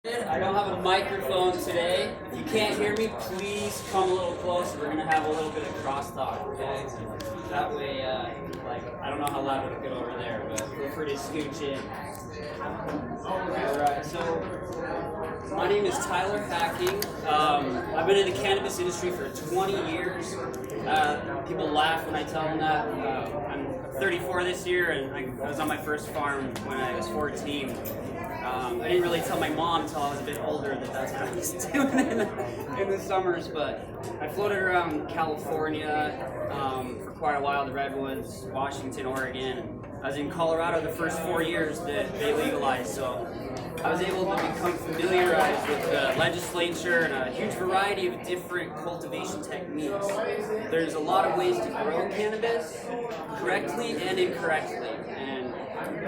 I don't have a microphone today. If you can't hear me, please come a little closer. We're gonna have a little bit of crosstalk, okay? That way, I don't know how loud it'll get over there, but feel free to scooch in. Alright, so my name is Tyler Hacking. I've been in the cannabis industry for 20 years. People laugh when I tell them that. I'm 34 this year, and I was on my first farm when I was 14. I didn't really tell my mom until I was a bit older that's what I was doing in the summers, but I floated around California for quite a while, the Redwoods, Washington, Oregon. I was in Colorado the first 4 years that they legalized, so I was able to become familiarized with the legislature and a huge variety of different cultivation techniques. There's a lot of ways to grow cannabis correctly and incorrectly. And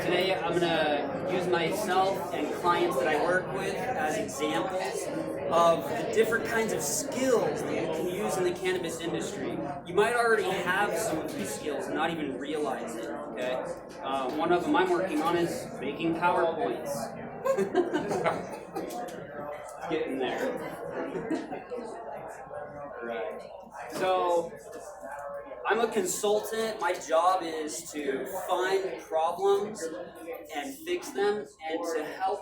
today I'm going to use myself and clients that I work with as examples of the different kinds of skills that you can use in the cannabis industry. You might already have some of these skills and not even realize it, okay? One of them I'm working on is making PowerPoints. Getting there. Right. So, I'm a consultant. My job is to find problems and fix them and to help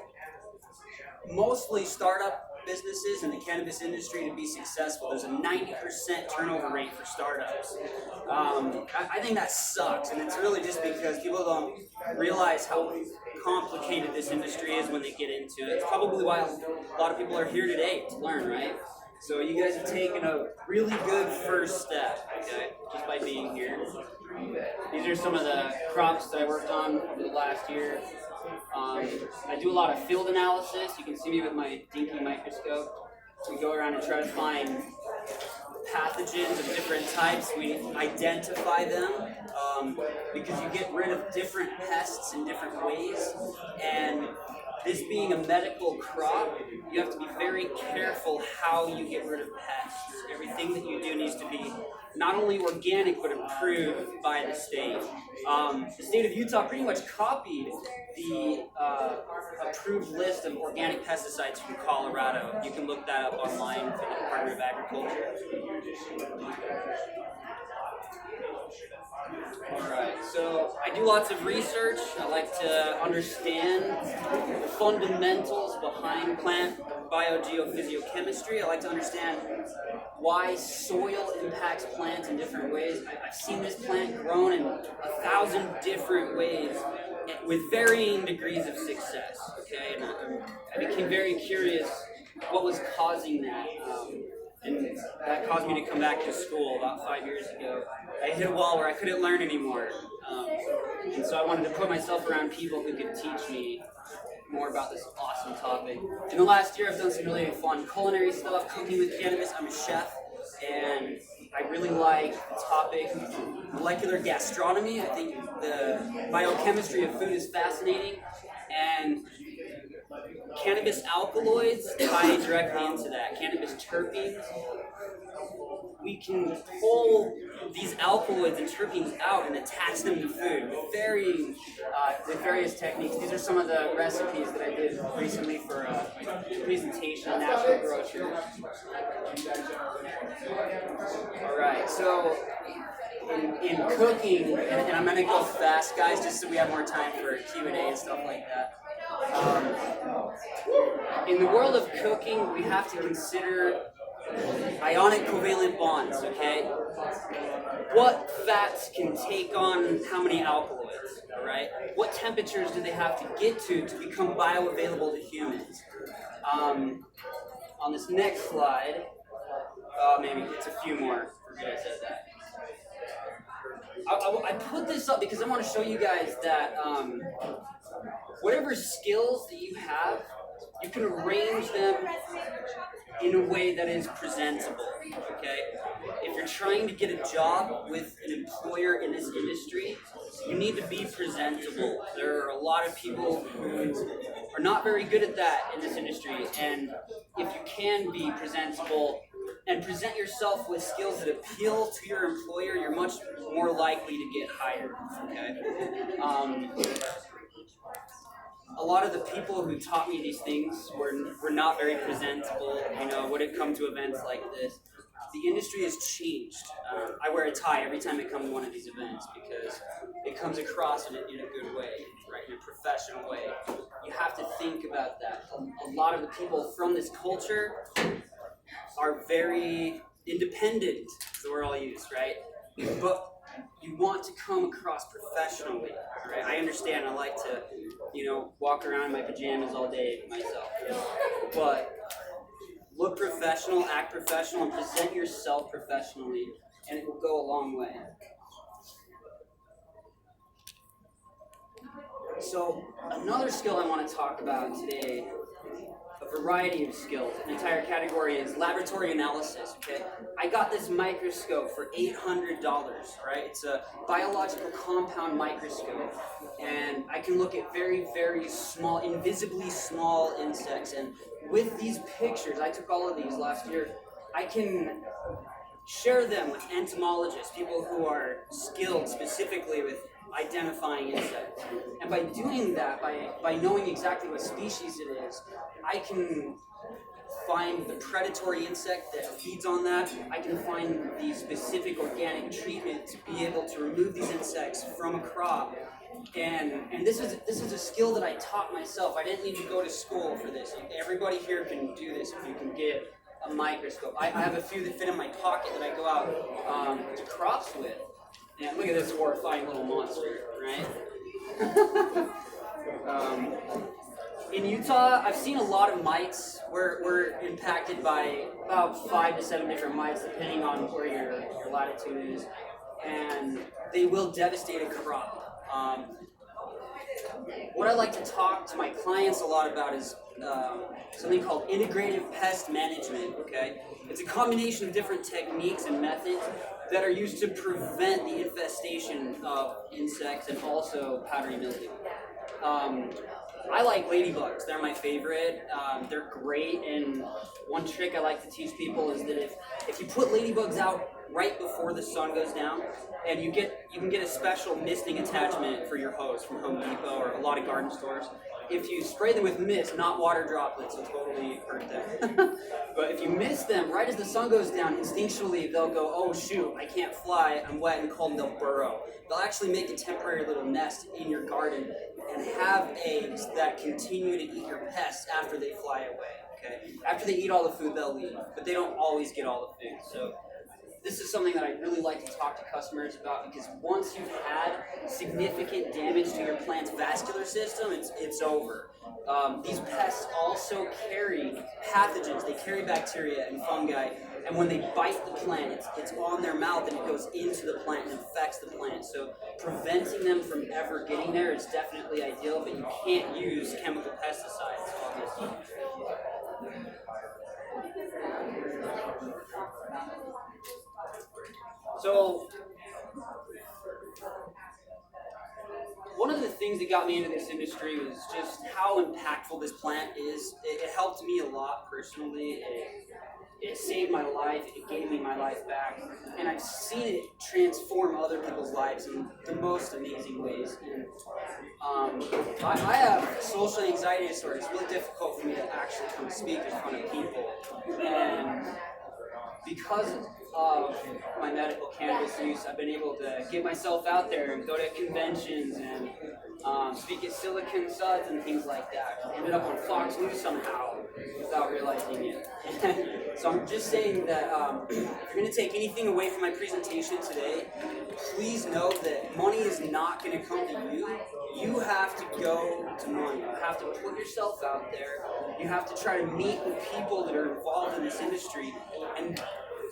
mostly startup businesses in the cannabis industry to be successful. There's a 90% turnover rate for startups. I think that sucks, and it's really just because people don't realize how complicated this industry is when they get into it. It's probably why a lot of people are here today to learn, right? So you guys have taken a really good first step, okay, just by being here. These are some of the crops that I worked on over the last year. I do a lot of field analysis. You can see me with my dinky microscope. We go around and try to find pathogens of different types. We identify them because you get rid of different pests in different ways. And this being a medical crop, you have to be very careful how you get rid of pests. Everything that you do needs to be not only organic, but approved by the state. The state of Utah pretty much copied the approved list of organic pesticides from Colorado. You can look that up online for the Department of Agriculture. Alright, so I do lots of research. I like to understand the fundamentals behind plant biogeophysiochemistry. I like to understand why soil impacts plants in different ways. I've seen this plant grown in 1,000 different ways with varying degrees of success, okay? And I became very curious what was causing that. And that caused me to come back to school about 5 years ago. I hit a wall where I couldn't learn anymore. And so I wanted to put myself around people who could teach me more about this awesome topic. In the last year, I've done some really fun culinary stuff, cooking with cannabis. I'm a chef, and I really like the topic molecular gastronomy. I think the biochemistry of food is fascinating, and cannabis alkaloids tie directly into that. Cannabis terpenes. We can pull these alkaloids and terpenes out and attach them to food with various techniques. These are some of the recipes that I did recently for a presentation on natural groceries. Alright, so in cooking, and I'm going to go fast, guys, just so we have more time for Q&A and stuff like that. In the world of cooking, we have to consider ionic covalent bonds, okay? What fats can take on how many alkaloids, right? What temperatures do they have to get to become bioavailable to humans? On this next slide, maybe it's a few more. Forget I said that. I put this up because I want to show you guys that whatever skills that you have, you can arrange them in a way that is presentable, okay? If you're trying to get a job with an employer in this industry, you need to be presentable. There are a lot of people who are not very good at that in this industry, and if you can be presentable and present yourself with skills that appeal to your employer, you're much more likely to get hired, okay? a lot of the people who taught me these things were not very presentable, when it come to events like this. The industry has changed. I wear a tie every time I come to one of these events because it comes across in a good way, right, in a professional way. You have to think about that. A lot of the people from this culture are very independent, is the word I'll use, right? But you want to come across professionally, right? I understand. I like to, walk around in my pajamas all day myself, but look professional, act professional, and present yourself professionally, and it will go a long way. So another skill I want to talk about today, a variety of skills, an entire category, is laboratory analysis. Okay, I got this microscope for $800. Right, it's a biological compound microscope, and I can look at very, very small, invisibly small insects. And with these pictures, I took all of these last year, I can share them with entomologists, people who are skilled specifically with identifying insects. And by doing that, by knowing exactly what species it is, I can find the predatory insect that feeds on that. I can find the specific organic treatment to be able to remove these insects from a crop. And this is a skill that I taught myself. I didn't need to go to school for this. Everybody here can do this if you can get a microscope. I have a few that fit in my pocket that I go out to crops with. And look at this horrifying little monster, right? In Utah, I've seen a lot of mites. We're impacted by about 5 to 7 different mites, depending on where your latitude is, and they will devastate a crop. What I like to talk to my clients a lot about is something called integrative pest management. Okay, it's a combination of different techniques and methods that are used to prevent the infestation of insects and also powdery mildew. I like ladybugs. They're my favorite. They're great, and one trick I like to teach people is that if you put ladybugs out right before the sun goes down, and you can get a special misting attachment for your hose from Home Depot or a lot of garden stores. If you spray them with mist, not water droplets, will totally hurt them. But if you mist them right as the sun goes down, instinctually they'll go, oh shoot, I can't fly, I'm wet and cold, and they'll burrow. They'll actually make a temporary little nest in your garden and have eggs that continue to eat your pests after they fly away. Okay? After they eat all the food, they'll leave, but they don't always get all the food. So this is something that I really like to talk to customers about, because once you've had significant damage to your plant's vascular system, it's over. These pests also carry pathogens. They carry bacteria and fungi, and when they bite the plant, it's on their mouth and it goes into the plant and infects the plant. So preventing them from ever getting there is definitely ideal, but you can't use chemical pesticides, obviously. So, one of the things that got me into this industry was just how impactful this plant is. It helped me a lot personally. It saved my life. It gave me my life back. And I've seen it transform other people's lives in the most amazing ways. And I have social anxiety disorder. It's really difficult for me to actually come speak in front of people. And because of my medical cannabis use, I've been able to get myself out there and go to conventions and speak at Silicon Suds and things like that. I ended up on Fox News somehow without realizing it. So I'm just saying that if you're going to take anything away from my presentation today, please know that money is not going to come to you. You have to go to money. You have to put yourself out there. You have to try to meet with people that are involved in this industry, and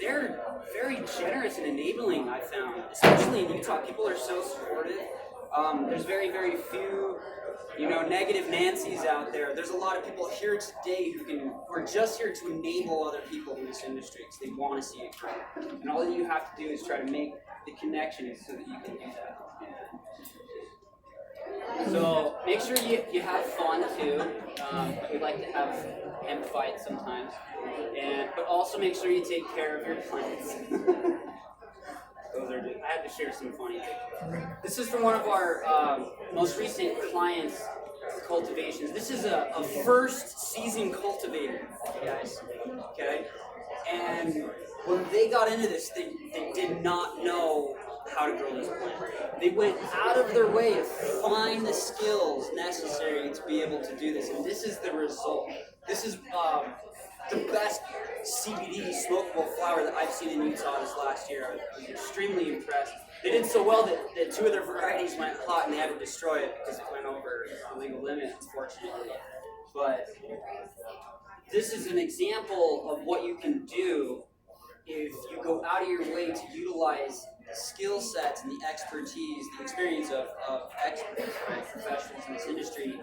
they're very generous and enabling, I found. Especially in Utah, people are so supportive. There's very, very few, negative Nancys out there. There's a lot of people here today who are just here to enable other people in this industry because they want to see it grow. And all that you have to do is try to make the connections so that you can do that. So make sure you have fun too. We like to have hemp fights sometimes, but also make sure you take care of your plants. I had to share some funny things. This is from one of our most recent clients. cultivations. This is a first season cultivator, guys. Okay? And when they got into this, they did not know how to grow this plant. They went out of their way to find the skills necessary to be able to do this, and this is the result. This is the best CBD smokable flower that I've seen in Utah this last year. I was extremely impressed. They did so well that 2 of their varieties went hot and they had to destroy it because it went over the legal limit, unfortunately. But this is an example of what you can do if you go out of your way to utilize the skill sets and the expertise, the experience of experts, right, professionals in this industry.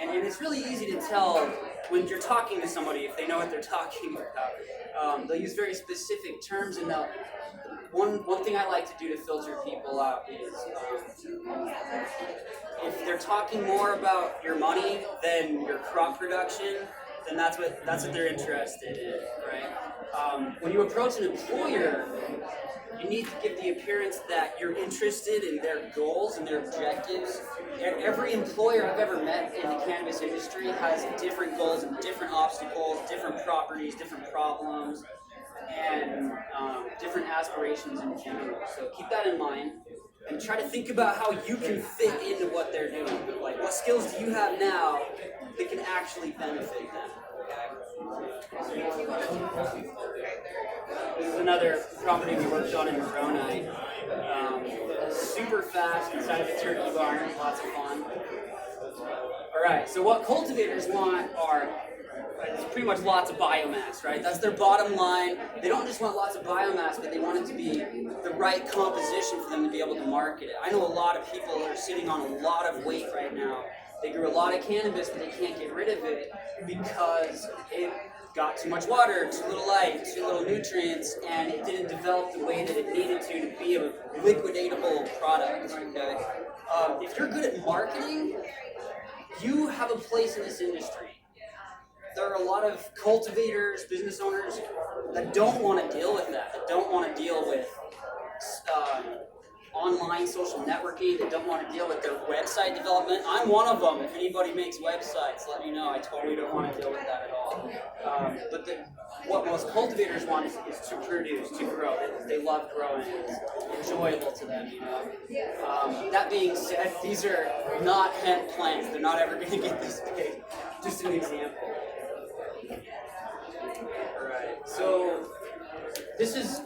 And it's really easy to tell when you're talking to somebody if they know what they're talking about. They'll use very specific terms, and one thing I like to do to filter people out is if they're talking more about your money than your crop production, then that's what they're interested in, right? When you approach an employer, you need to give the appearance that you're interested in their goals and their objectives. Every employer I've ever met in the cannabis industry has different goals and different obstacles, different properties, different problems, and different aspirations in general. So keep that in mind and try to think about how you can fit into what they're doing. Like, what skills do you have now that can actually benefit them? This is another property we worked on in Moroni. Super fast inside of a turkey barn, lots of fun. Alright, so what cultivators want are pretty much lots of biomass, right? That's their bottom line. They don't just want lots of biomass, but they want it to be the right composition for them to be able to market it. I know a lot of people that are sitting on a lot of weight right now. They grew a lot of cannabis, but they can't get rid of it because it got too much water, too little light, too little nutrients, and it didn't develop the way that it needed to be a liquidatable product. Okay? If you're good at marketing, you have a place in this industry. There are a lot of cultivators, business owners that don't want to deal with that don't want to deal with online social networking, that don't want to deal with their website development. I'm one of them. If anybody makes websites, let me know. I totally don't want to deal with that at all. But what most cultivators want is to produce, to grow. They love growing. It's enjoyable to them, you know. That being said, these are not hemp plants. They're not ever going to get this big. Just an example. Alright, so this is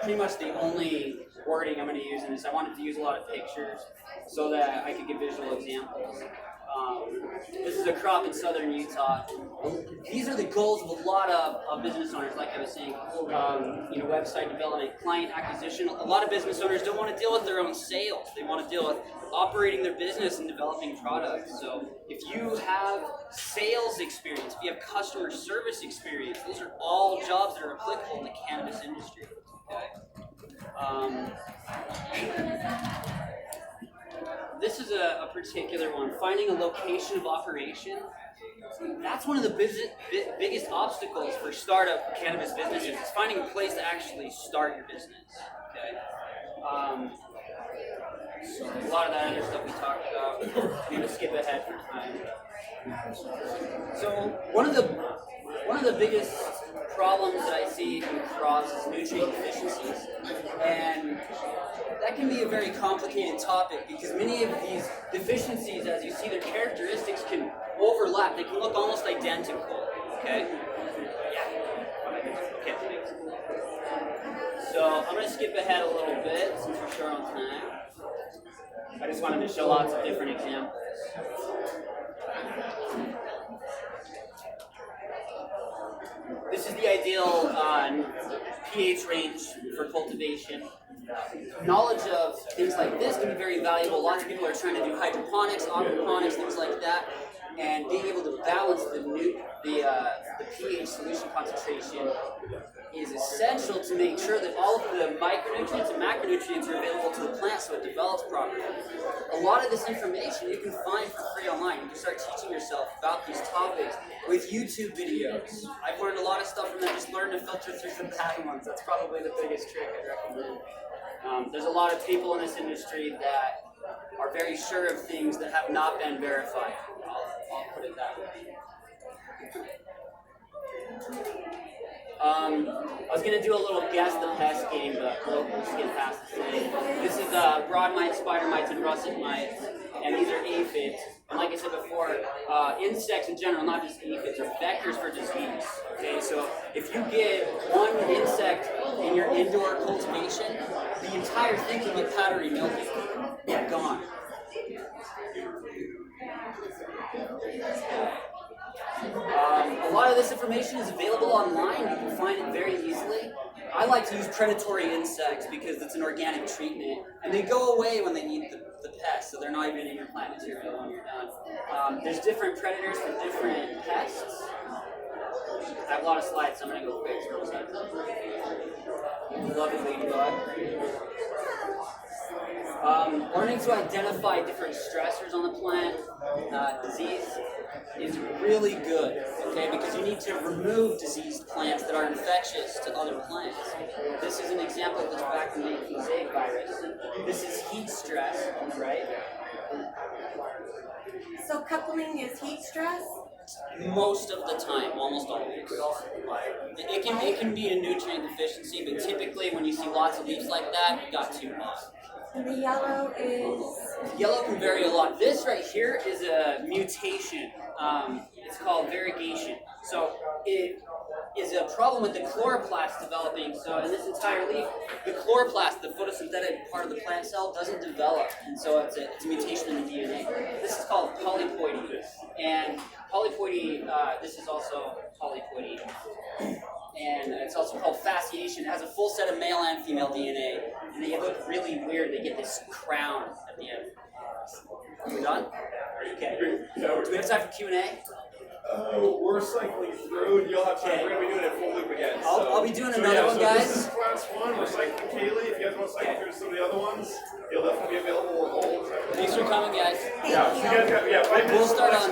pretty much the only wording I'm going to use in this. I wanted to use a lot of pictures so that I could give visual examples. This is a crop in southern Utah. These are the goals of a lot of business owners, like I was saying. Website development, client acquisition. A lot of business owners don't want to deal with their own sales. They want to deal with operating their business and developing products. So if you have sales experience, if you have customer service experience, those are all jobs that are applicable in the cannabis industry. Okay? This is a particular one. Finding a location of operation. That's one of the biggest obstacles for startup cannabis businesses. Is finding a place to actually start your business. Okay. A lot of that other stuff we talked about. I'm going to skip ahead for time. So one of the biggest problems that I see in crops is nutrient deficiencies, and that can be a very complicated topic because many of these deficiencies, as you see, their characteristics can overlap. They can look almost identical. Okay? Yeah. Okay, thanks. So I'm going to skip ahead a little bit since we're short on time. I just wanted to show lots of different examples. This is the ideal pH range for cultivation. Knowledge of things like this can be very valuable. Lots of people are trying to do hydroponics, aquaponics, things like that, and being able to balance the pH solution concentration is essential to make sure that all of the micronutrients and macronutrients are available to the plant so it develops properly. A lot of this information you can find for free online. You can start teaching yourself about these topics with YouTube videos. I've learned a lot of stuff from them. Just learn to filter through the bad ones. That's probably the biggest trick I'd recommend. There's a lot of people in this industry that are very sure of things that have not been verified. I'll put it that way. I was going to do a little guess the pest game, but we'll skip past this today. This is broad mites, spider mites, and russet mites, and these are aphids. And like I said before, insects in general, not just aphids, are vectors for disease. Okay, so if you get one insect in your indoor cultivation, the entire thing can get powdery mildew. Yeah, gone. A lot of this information is available online. You can find it very easily. I like to use predatory insects because it's an organic treatment, and they go away when they eat the pest, so they're not even in your plant material when you're done. There's different predators for different pests. I have a lot of slides, so I'm going to go quick. Love it, ladybug. Learning to identify different stressors on the plant, disease, is really good, okay, because you need to remove diseased plants that are infectious to other plants. This is an example of this vaccinated mosaic virus. This is heat stress on the right. So coupling is heat stress? Most of the time, almost always. It can be a nutrient deficiency, but typically when you see lots of leaves like that, you got too much. And the yellow is? Yellow can vary a lot. This right here is a mutation. It's called variegation. So it is a problem with the chloroplast developing. So in this entire leaf, the chloroplast, the photosynthetic part of the plant cell, doesn't develop. And so it's a mutation in the DNA. This is called polyploidy. And polyploidy, this is also polyploidy. And it's also called fasciation. It has a full set of male and female DNA, and they look really weird. They get this crown at the end. Are we done? Okay. Do we have time for Q&A? We're cycling through, and you'll have time. We're going to be doing it full loop again. I'll be doing another one, guys. This is class 1. We're cycling Kaylee. If you guys want to cycle through some of the other ones, you'll definitely be available all the time. Thanks for coming, guys. Yeah, so you guys got 5 minutes. We'll start on